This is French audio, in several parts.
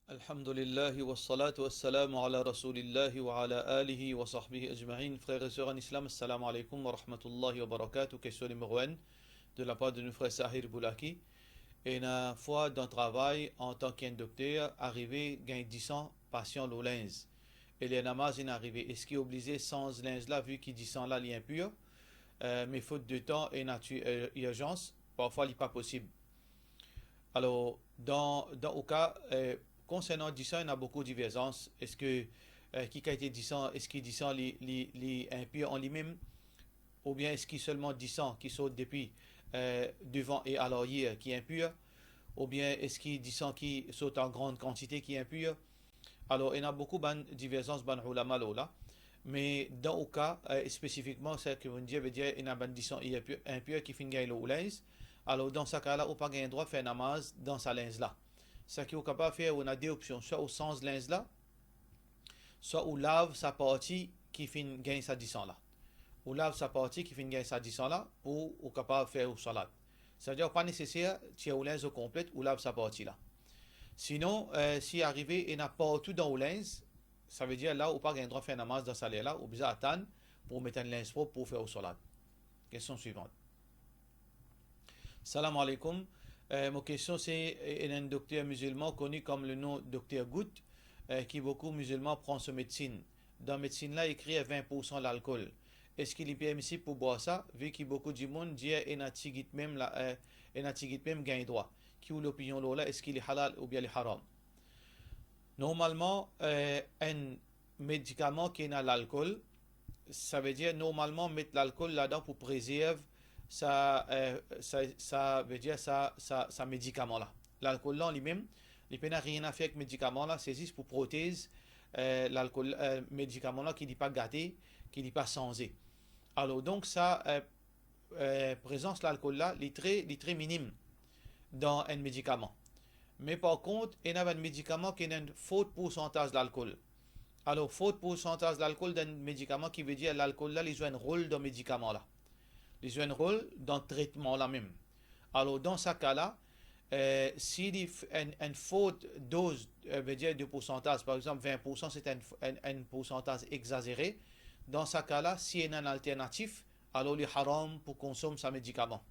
Alhamdulillah wa salatu wa salamu ala rasulillahi wa ala alihi wa sahbihi ajma'in. Frères et sœurs en islam, assalamu alaikum wa rahmatullahi wa barakatuh. Question numéro 1 de la part de notre frère Sahir Boulaki. Et une fois dans le travail, en tant qu'inducteur, arrivé, gain 10 ans, patient le linge. Et les namaz est arrivé. Est-ce qu'il est obligé sans linge là, vu qu'il dit sans là, il est impur, mais faute de temps et nature, urgence, parfois il n'est pas possible. Alors, au cas, concernant 10 ans, il y a beaucoup de divergences. Est-ce que qui a été 10 ans, est-ce qu'il 10 ans les impurs en lui-même, ou bien est-ce qu'il seulement 10 ans qui saute depuis devant et à l'arrière qui est impur, ou bien est-ce qu'il 10 ans qui saute en grande quantité qui est impur? Alors, il y a beaucoup de divergences dans ulama là. Mais dans le cas, spécifiquement, c'est que vous veut dire qu'il y a 10 ans impur qui finit le linge. Alors, dans ce cas-là, on n'a pas le droit de faire namaz dans sa linge là. Ce qu'on est capable de faire, on a deux options. Soit on change linge là, soit on lave sa partie qui finit gagner sa 10 ans là. On lave sa partie qui finit gagner sa 10 ans là pour on est capable de faire au salat. C'est-à-dire pas nécessaire de tirer au linge au complet ou lave sa partie là. Sinon, si arrivé et n'a pas tout dans le linge, ça veut dire là, on n'a pas le droit de faire namaz dans sa linge là, on besoin attendre pour mettre un linge propre pour faire au salat. Question suivante. Salam alaikum. Ma question c'est un docteur musulman connu comme le nom docteur Goutte, qui beaucoup musulmans prennent ce médecine. Dans la médecine là, il écrit à 20% l'alcool. Est-ce qu'il est permissible pour boire ça, vu que beaucoup de monde dit et n'a même gain droit. Qui ou l'opinion là, est-ce qu'il est halal ou bien il est haram? Normalement, un médicament qui a l'alcool, ça veut dire normalement mettre l'alcool là-dedans pour préserver ça veut dire ça médicament là. L'alcool là lui-même, il n'a rien à faire avec médicament là, c'est juste pour protéger l'alcool médicament là qui n'est pas gâté, qui n'est pas changé. Alors donc ça présence l'alcool là, il est très minime dans un médicament. Mais par contre, il y a un médicament qui a un faux pourcentage d'alcool. Alors, faux pourcentage d'alcool d'un médicament qui veut dire l'alcool là, il joue un rôle dans le médicament là. Il joue un rôle dans le traitement là même. Alors, dans ce cas-là, s'il y a une faute dose, veut dire de pourcentage, par exemple 20%, c'est un pourcentage exagéré. Dans ce cas-là, s'il y a une alternative, alors il est haram pour consommer ce médicament.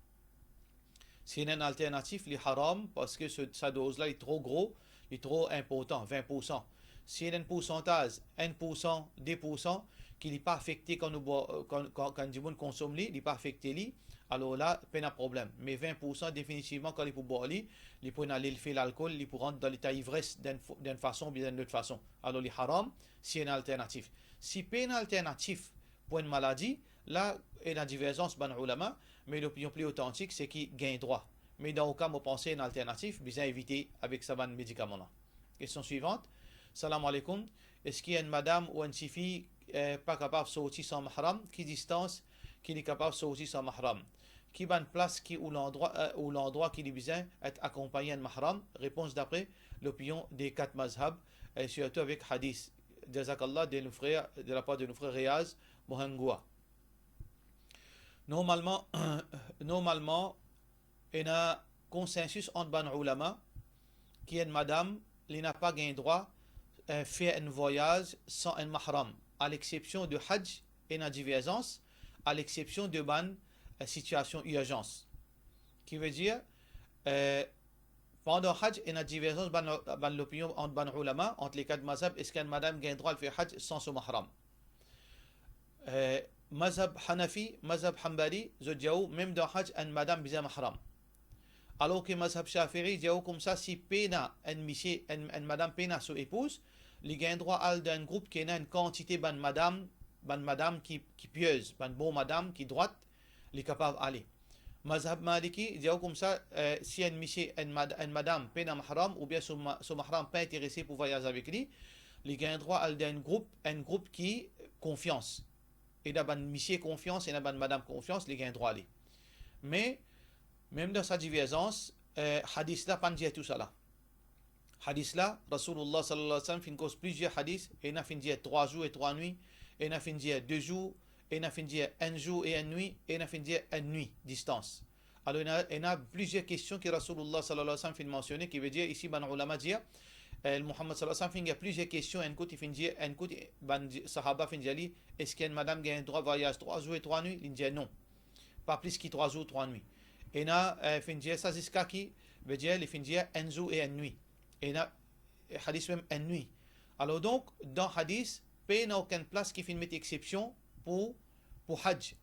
S'il y a une alternative, il est haram parce que sa dose-là est trop gros, il est trop important, 20%. S'il y a un pourcentage, 1%, 2%, qui n'est pas affecté quand du monde consomme, il n'est pas affecté, alors là, pas de problème. Mais 20%, définitivement, quand il peut boire, il peut aller faire l'alcool, il peut rentrer dans l'état ivresse d'une façon ou d'une autre façon. Alors, il est haram s'il y a une alternative. Si pas une alternative pour une maladie, là, il y a une divergence dans les ulama, mais l'opinion plus authentique, c'est qu'il gagne droit. Mais dans le cas où on pense une alternative, bien éviter avec ce médicament-là. Question suivante. Salam alaikum. Est-ce qu'il y a une madame ou une fille pas capable de sortir sans mahram, qui distance, qui est capable de sortir sans mahram? Qui va une place ou l'endroit qui est besoin d'être accompagné de mahram? Réponse d'après l'opinion des 4 mazhab, et surtout avec hadith. Jazakallah de la part de nos frères Riaz Mohangoua. Normalement, il y a un consensus entre les ulama qui est une madame qui n'a pas gain droit de faire un voyage sans un mahram, à l'exception de Hajj et une divergence, à l'exception de ban situation urgence. Qui veut dire, pendant Hajj, il y a une divergence dans l'opinion entre les ulama, entre les 4 mazhab, est-ce qu'une madame gain droit de faire Hajj sans son mahram? Mazhab Hanafi, Mazhab Hanbali, même dans Hajj, une madame bizarre mahram. Alors que Mazhab Shafi'i dit comme ça, si pena une madame pena son épouse, il gagne droit à d'un groupe qui a une quantité de madame qui pieuse, une bonne madame qui droite, il est capable d'aller. Mazhab Maliki dit comme ça, si une madame pena mahram ou bien son mahram pas intéressé pour voyager avec lui, il gagne droit à un groupe qui confiance. Et il a une monsieur confiance et il a une madame confiance, il gagne droit à aller. Mais même dans sa divergence, hadith là, pas dire tout ça là. Hadith là, Rasulullah sallallahu alayhi wa sallam fin cause plusieurs hadiths, et il a fin dire 3 jours et 3 nuits, et il a fin dire 2 jours, et il a fin dire 1 jour et 1 nuit, et il a fin dire 1 nuit distance. Alors il y a plusieurs questions que Rasulullah sallallahu alayhi wa sallam fin mentionner, qui veut dire ici, ban ulama dire, Muhammad sallallahu alaihi wasallam, il y a plusieurs questions. Un côté, un côté, ban sahaba fin dit, est-ce qu'une madame a un droit de voyage 3 jours et 3 nuits? Il dit non, pas plus que 3 jours, 3 nuits. Et là, fin dit, ça c'est ce qui veut dire, il fin dit un jour et une nuit. Et là, hadith même une nuit. Alors donc, dans hadith, il n'y a aucune place qui fait une exception pour Hajj.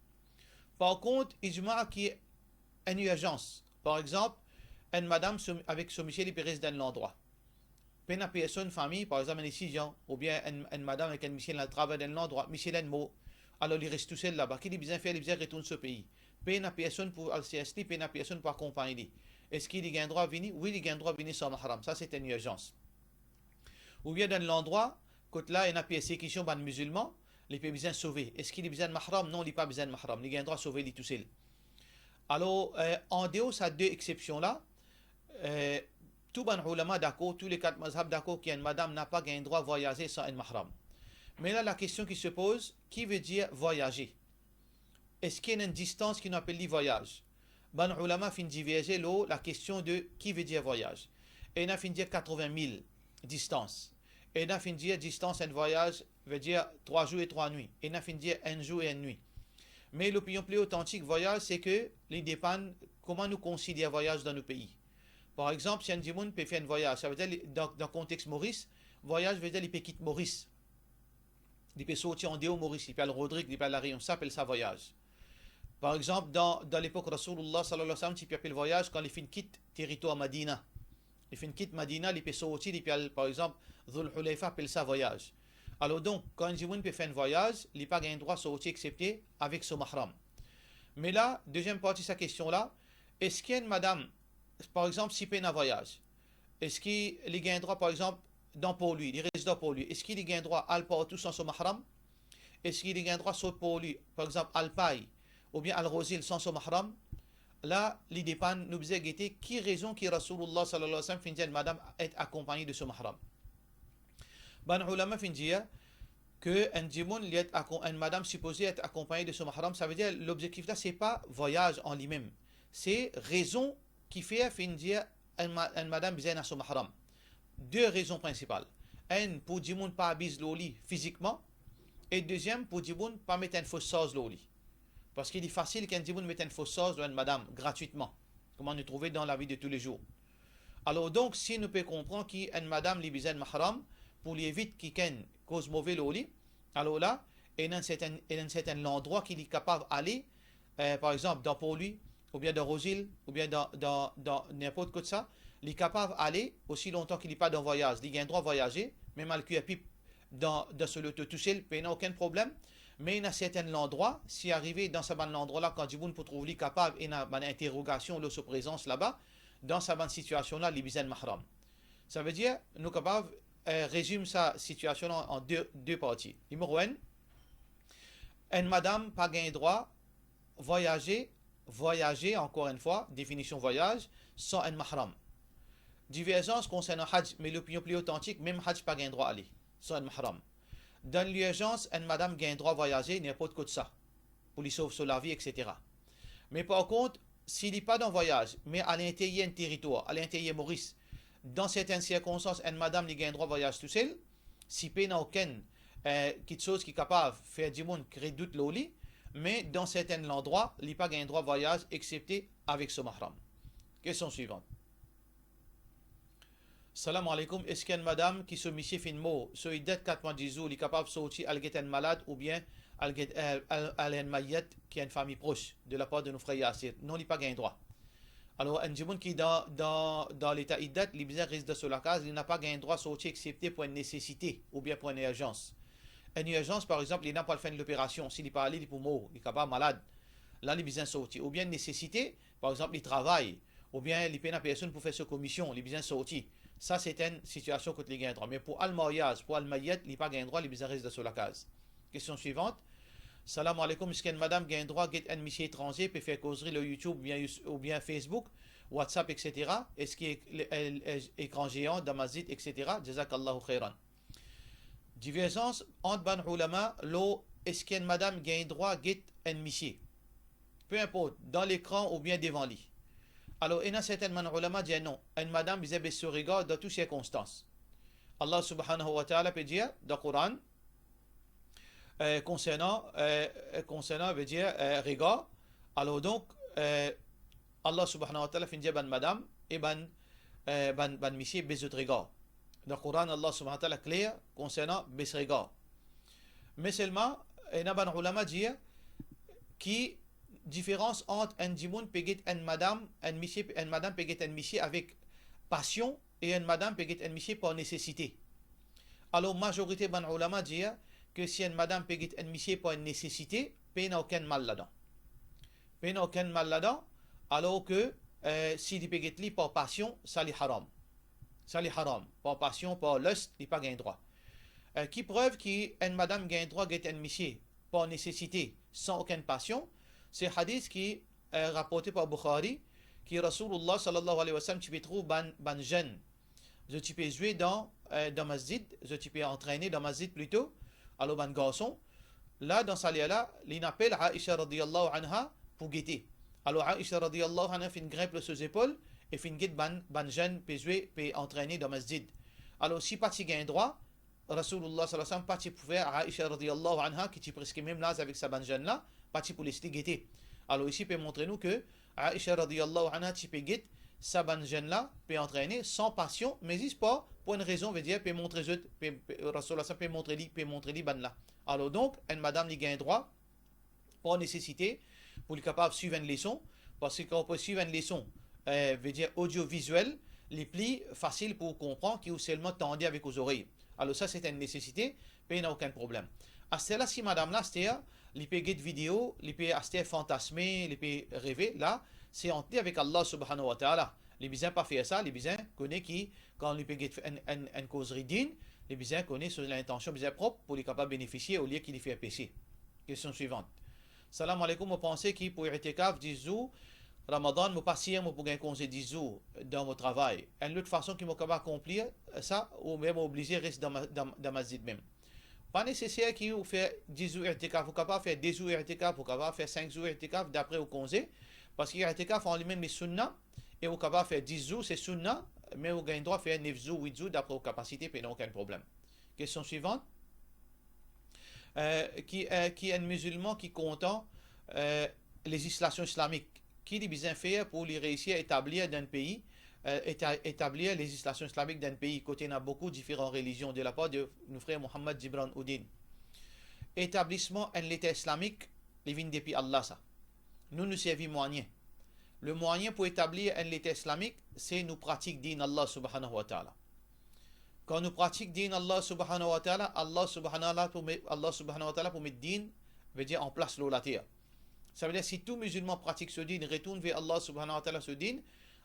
Par contre, ijma qui est une urgence. Par exemple, une madame avec son monsieur, il peut rester dans l'endroit. Puis une personne, une famille, par exemple un étudiant, ou bien une madame avec un monsieur qui travaille dans l'endroit, monsieur a un mot, alors il reste tout seul là-bas. Qu'il a besoin de faire, il a besoin de retourner au pays. Puis une personne pour le CST, puis une personne pour accompagner. Est-ce qu'il a un droit à venir? Oui, il a un droit à venir sans mahram. Ça, c'est une urgence. Ou bien dans l'endroit, quand là, il y a une persécution par les musulmans, il a besoin de sauver. Est-ce qu'il a besoin de mahram? Non, il n'a pas besoin de mahram. Il a un droit à sauver lui tout seul. Alors, en dehors de ces deux exceptions-là, tous les ulama d'accord, tous les 4 mazhab d'accord qu'une madame n'a pas un droit à voyager sans un mahram. Mais là, la question qui se pose, qui veut dire voyager? Est-ce qu'il y a une distance qu'on appelle le voyage? Les ulama fin diverger la question de qui veut dire voyage. Et il a fin dire 80 000 distance. Et il a fin dire distance un voyage veut dire 3 jours et 3 nuits. Et il a fin dire 1 jour et 1 nuit. Mais l'opinion plus authentique voyage, c'est que il dépend comment nous considérons voyage dans nos pays. Par exemple, si un dimoun peut faire un voyage, ça veut dire dans le contexte Maurice, voyage veut dire qu'il peut quitter Maurice. Il peut sortir en dehors Maurice, il peut aller Rodrigue, il peut aller la Réunion, ça s'appelle ça voyage. Par exemple, dans l'époque Rasulullah sallallahu alayhi wa sallam, il peut appeler le voyage quand il fait une quitte territoire Madina. Il fait une quitte Madina, il peut sortir, il peut aller, par exemple, Dhul Hulayfa appelle ça voyage. Alors donc, quand un dimoun peut faire un voyage, il n'a pas un droit de sortir excepté avec son mahram. Mais là, deuxième partie de sa question-là, est-ce qu'il y a une madame, par exemple, si il y a un voyage, est-ce qu'il a un droit, par exemple, dans pour lui, il reste dans pour lui, est-ce qu'il a un droit à aller partout sans son mahram? Est-ce qu'il a un droit de sortir pour lui, par exemple, à Alpaï, ou bien à Rosil sans son mahram? Là, il dépend, nous devons guetter qui raison qui Rasulullah sallallahu alayhi wa sallam finit une madame être accompagnée de son mahram. Ban ulama fin dire que une madame supposée être accompagnée de son mahram, ça veut dire l'objectif là c'est pas voyage en lui-même, c'est raison qui fait fin dire une madame besoin à son mahram. Deux raisons principales. Une pour dire pas habise l'oli physiquement et deuxième pour dire pas mettre une fausse sauce l'oli. Parce qu'il est facile qu'un dimoun mette une fausse sauce dans une madame gratuitement, comme on nous trouve dans la vie de tous les jours. Alors donc si nous pouvons comprendre qu'une madame lui besoin de mahram pour lui éviter qu'il cause mauvais l'oli, alors là, il y a un certain endroit qu'il est capable d'aller, par exemple dans pour lui, ou bien dans Rosil, ou bien dans n'importe quoi de ça, il est capable d'aller aussi longtemps qu'il n'est pas dans voyage. Il a un droit de voyager, même à le pipe dans ce lieu tout seul, il n'y a aucun problème. Mais il y a certains endroits, si arrivé dans ce bon endroit-là, quand du monde peut trouver capable, il y a une interrogation de sa présence là-bas, dans cette bonne situation-là, il besoin de mahram. Ça veut dire, nous sommes capables résume sa situation en deux parties. Numéro 1, une madame pas gain droit voyager, encore une fois, définition voyage, sans un mahram. Divergence concernant Hajj, mais l'opinion plus authentique, même Hajj pas gain droit aller, sans un mahram. Dans l'urgence, une madame gain droit voyager, n'importe quoi de ça, pour lui sauver sur la vie, etc. Mais par contre, s'il n'est pas dans voyage, mais à l'intérieur d'un territoire, à l'intérieur Maurice, dans certaines circonstances, une madame qui a un droit de voyage tout seul, si il n'y a aucune quelque chose qui est capable de faire du monde créer doute l'oli, mais dans certains endroits, il n'y a pas un droit de voyage excepté avec son mahram. Question suivante. Salam alaikum. Est-ce qu'une madame qui se monsieur fait une mot, sur une dette 4 mois 10 jours, elle est capable de sortir, elle est malade ou bien elle est une maillette qui a une famille proche de la part de nos frères Yassir? Non, il n'y a pas un droit. Alors, un djimoun qui est dans l'état iddat, il reste sur la case, il n'a pas un droit de sortir excepté pour une nécessité ou bien pour une urgence. Une urgence, par exemple, il n'a pas le fin de l'opération. S'il n'est pas allé, il est pour mort, il n'est pas malade. Là, il a besoin de sortir. Ou bien une nécessité, par exemple, il travaille. Ou bien il paye une personne pour faire sa commission, il a besoin de sortir. Ça, c'est une situation que il a un droit. Mais pour al-mariage, pour al-mayyat, il n'a pas un droit, il a besoin de rester sur la case. Question suivante. Salam alaikum, est-ce qu'une madame a un droit de un monsieur étranger peut faire causerie le YouTube ou bien Facebook, WhatsApp, etc. Est-ce qu'il est écran géant, damazit, etc. Jazakallahu khairan. Divergence entre ban ulama, est-ce qu'une madame a un droit de un monsieur? Peu importe, dans l'écran ou bien devant lui. Alors, il y a certains ulama qui disent non. Une madame, vous avez ce regard dans toutes circonstances. Allah subhanahu wa ta'ala peut dire dans le Coran, concernant veut dire regard. Alors donc, Allah subhanahu wa ta'ala fait dire ban madame et ban monsieur bezut regard. Dans le Coran, Allah subhanahu wa ta'ala clair concernant bes regard. Mais seulement, il y a ban ulama dire qui différence entre un dimoun peget un madame, un madame peget un monsieur avec passion et un madame peget un monsieur par nécessité. Alors, majorité ban ulama dire que si un madame peget un monsieur par nécessité, il n'y a aucun mal là-dedans. Il n'y a aucun mal là-dedans, alors que si il peget li par passion, ça li haram. Ça li haram. Par passion, par lust, il n'y a pas gain droit. Qui preuve qu'une madame gagne droit à un monsieur par nécessité, sans aucune passion, c'est hadith qui est rapporté par Bukhari, qui Rasulullah sallallahu alayhi wa sallam, tu peux trouver ban jeune. Tu peux jouer dans masjid, tu peux entraîner dans masjid plutôt, alors ban garçon. Là, dans sa là, il appelle Aisha radiyallahu anha pour guetter. Alors Aisha radiyallahu anha fait une grimpe sur ses épaules et fait une guette ban jeune peut jouer, peut entraîner dans masjid. Alors si pas tu gagne droit, Rasulullah sallallahu alayhi wa sallam, pas tu pouvais Aisha radiyallahu anha qui tu presque même là avec sa ban jeune là, pas tu pour laisser guetter. Alors ici peut montrer nous que Aisha radiyallahu anha tu peux guetter sa ban jeune là, peut entraîner sans passion, mais il pas pour une raison veut dire peut montrer Rasulullah peut montrer li ban là. Alors donc, une madame qui gagne droit, par nécessité, pour être capable de suivre une leçon, parce qu'on peut suivre une leçon, veut dire audiovisuelle, les plus faciles pour comprendre, qui est seulement tendu avec aux oreilles. Alors ça, c'est une nécessité, mais il n'y a aucun problème. À ce là, si madame là, c'est-à-dire, les peut guetter vidéo, les peut fantasmer, les peut rêver, là, c'est hanté avec Allah subhanahu wa ta'ala. Les bisins pas faire ça, les bisins connaissent qui, quand les peut guetter une causerie digne, les bisins connaissent sur l'intention bisins propre pour les capables de bénéficier au lieu qu'il fait péché. Question suivante. Salam alaikum, vous pensez qui pour itikaf 10 jours, Ramadan, vous passez pour gagner congé 10 jours dans mon travail. Une autre façon qui m'a capable accomplir ça, ou même obligé rester dans masjid même. Pas nécessaire qu'il vous fait 10 jours itikaf, vous capable faire 2 jours itikaf, vous capable faire 5 jours itikaf d'après au congé, parce qu'il y a itikaf en lui-même les sunnah, et vous capable faire 10 jours, c'est sunnah, mais vous gagnez droit à faire 9 jours, 8 jours d'après vos capacités, puis il n'y a aucun problème. Question suivante. Qui est un musulman qui comptant les législation islamique. Qui dit bien faire pour les réussir à établir dans un pays, établir les législations islamiques dans un pays. Côté, il y a beaucoup de différentes religions de la part de nos frères Mohammed Gibran Oudin. Établissement en l'État islamique, les vins depuis Allah ça. Nous servons moyen. Le moyen pour établir un l'État islamique, c'est nous pratiquer din Allah subhanahu wa ta'ala. Quand nous pratiquons din Allah subhanahu wa ta'ala, Allah subhanahu wa ta'ala pour mettre din, veut dire en place l'eau la terre. Ça veut dire si tout musulman pratique ce din, retourne vers Allah subhanahu wa ta'ala ce din,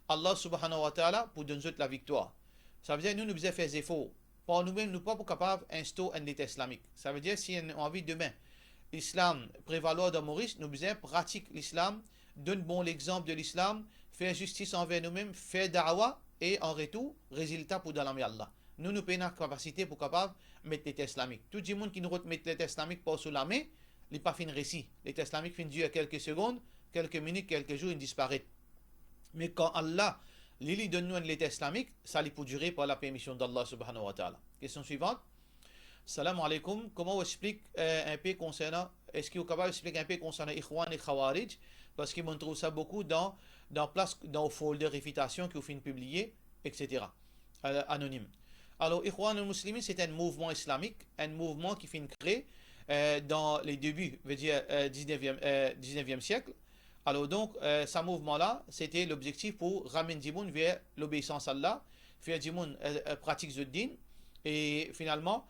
Allah subhanahu wa ta'ala pour donner la victoire. Ça veut dire nous devons faire des efforts. Pour nous-mêmes, nous ne sommes pas capables d'instaurer un État islamique. Ça veut dire si on a envie demain, l'islam prévaloir dans Maurice, nous devons pratiquer l'islam, donner bon l'exemple de l'islam, faire justice envers nous-mêmes, faire da'wah et en retour, résultat pour dans l'ami Allah. Nous avons la capacité pour capable mettre l'État islamique. Tout le monde qui nous met l'État islamique pas sous la main, il n'est pas fin récit. L'État islamique finit durer quelques secondes, quelques minutes, quelques jours, il disparaît. Mais quand Allah lui donne nous l'État islamique, ça lui peut durer par la permission d'Allah subhanahu wa ta'ala. Question suivante. Salam alaikum. Comment on explique un peu concernant, est-ce qu'il est capable d'expliquer un peu concernant Ikhwan et Khawarij? Parce qu'on trouve ça beaucoup dans le folder réfutation qui vous finit publier, etc. Anonyme. Alors, Ikhwan al-Muslimin, c'est un mouvement islamique, un mouvement qui finit créé dans les débuts, veut dire 19e siècle. Alors donc, ce mouvement-là, c'était l'objectif pour ramener Dimoun vers l'obéissance à Allah, faire Dimoun pratique ce din, et finalement,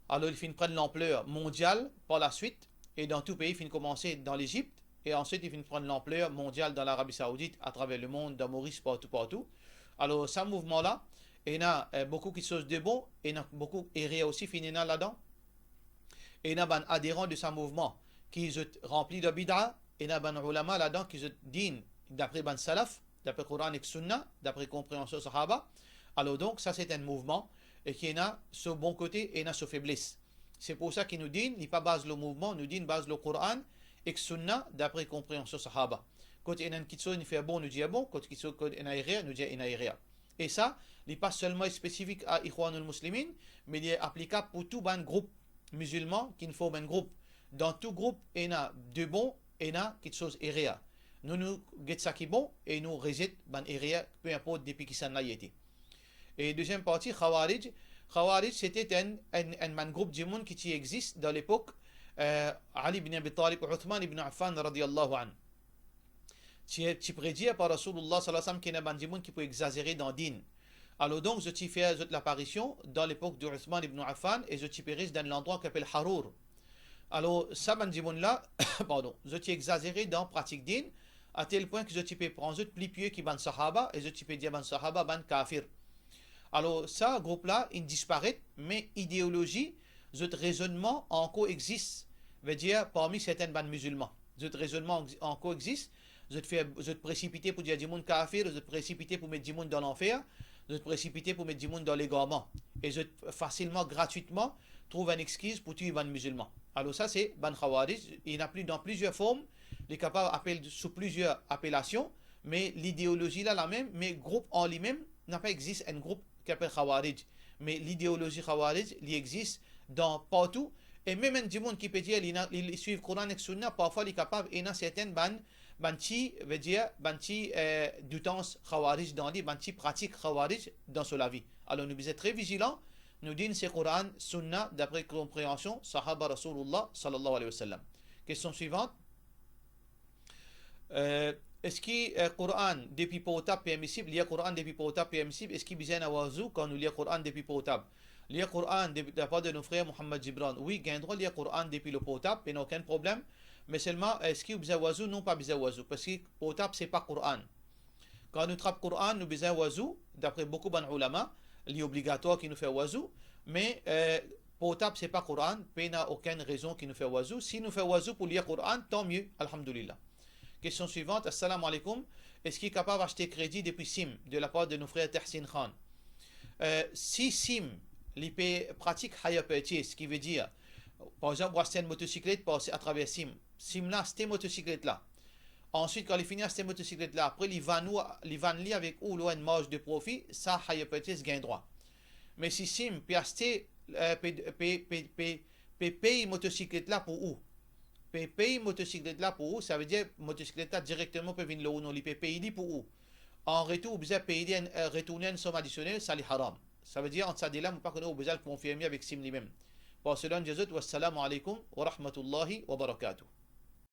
alors il finit prendre l'ampleur mondiale par la suite, et dans tout pays, il finit commencer dans l'Égypte, et ensuite il finit prendre l'ampleur mondiale dans l'Arabie Saoudite, à travers le monde, dans Maurice, partout. Alors, ce mouvement-là, il y a beaucoup qui sont de bon, et il y a beaucoup errés aussi finissent là-dedans. Et il y a des adhérents de ce mouvement qui sont remplis de bid'a, et il y a des ulama là-dedans qui sont din d'après ban salaf, d'après Coran et Sunna, d'après compréhension sahaba. Alors donc, ça c'est un mouvement et qui a ce bon côté et a ce faiblesse. C'est pour ça qu'il nous dit, il n'est pas base le mouvement, nous dit base le Coran et Sunna d'après compréhension sahaba. Quand il y a une chose qui fait bon, nous dit bon, quand il y a une erreur, nous dit une erreur. Et ça, il n'est pas seulement spécifique à Ikhwanul Muslimin, mais il est applicable pour tout ban groupe musulman qui forme un groupe. Dans tout groupe, il y a de bon et il y a quelque chose erré. Nous get ça qui est bon et nous rejet ban erré, peu importe depuis qui s'en a été. Et deuxième partie, Khawarij. Khawarij, c'était un groupe de monde qui existe dans l'époque Ali ibn Abi Talib et Uthman ibn Affan radiyallahu anhu. Tu prédis par Rasulullah sallallahu alayhi wa sallam qu'il y a un monde qui peut exagérer dans le din. Alors donc, je t'y fais l'apparition dans l'époque de Uthman ibn Affan et je t'y péris dans l'endroit qu'on appelle Harour. Alors, ça, là, pardon, je t'y exagéré dans la pratique din, à tel point que je t'y peux prendre je plus pieux qui ban sahaba et je t'y peux dire ban sahaba ban kafir. Alors, ça, groupe-là, il disparaît, mais idéologie, ce raisonnement encore existe, veut dire, parmi certaines bandes musulmans. Ce raisonnement encore existe, je te précipiter pour dire du monde kafir, je te précipiter pour mettre du monde dans l'enfer, je te précipiter pour mettre du monde dans l'égarement. Et je facilement, gratuitement, trouve une excuse pour tuer ban musulman. Alors ça, c'est ban khawarij. Il y en a plus dans plusieurs formes, les capables appellent sous plusieurs appellations, mais l'idéologie là, la même, mais groupe en lui-même, n'a pas existe un groupe qui appelle Khawarij. Mais l'idéologie Khawarij, il existe dans partout. Et même un monde qui peut dire, il suit le Coran et Sunna, parfois il est capable, il y a certaines banti, veut dire, banti d'utance Khawarij dans les banti pratique Khawarij dans la vie. Alors nous devons être très vigilants. Nous disons c'est Coran, Sunna, d'après compréhension, Sahaba Rasulullah sallallahu alayhi wa sallam. Question suivante. Est-ce que le Coran depuis potable permissible, lire Coran depuis potable permissible, est-ce qu'il besoin d'avoir zou quand nous lire Coran depuis potable? Lire Coran de la part de nos frères Mohammed Gibran, oui, il y a un droit de lire Coran depuis le potable, il n'y a aucun problème, mais seulement est-ce qu'il besoin d'avoir zou? Non, pas besoin d'avoir zou, parce que potable c'est pas Coran. Quand nous trappons Coran, nous besoin d'avoir zou, d'après beaucoup d'ulama, il est obligatoire qu'il nous fait wazou, mais potable c'est pas Coran, il n'y a aucune raison qu'il nous fait wazou. Si nous fait wazou pour lire Coran, tant mieux, alhamdulillah. Question suivante, assalamu alaikum. Est-ce qu'il est capable d'acheter crédit depuis SIM de la part de nos frères Tahsin Khan? Si SIM, l'IP pratique hire purchase, ce qui veut dire, par exemple, acheter une motocyclette passer à travers SIM. SIM là, cette motocyclette là. Ensuite, quand il finit cette motocyclette là, après, il va li avec ou une marge de profit, ça hire purchase gain droit. Mais si SIM peut acheter, paye motocyclette là pour où? Payer motocyclette là pour où, ça veut dire motocyclette là directement peut venir là où non, il peut payer pour où. En retour, vous avez payé retourner une somme additionnelle, ça est haram. Ça veut dire, entre ça, là, vous pas qu'on a besoin de confirmer avec Sim lui-même. Pour cela, je vous dis, wassalamu alaikum wa rahmatullahi wa barakatuh.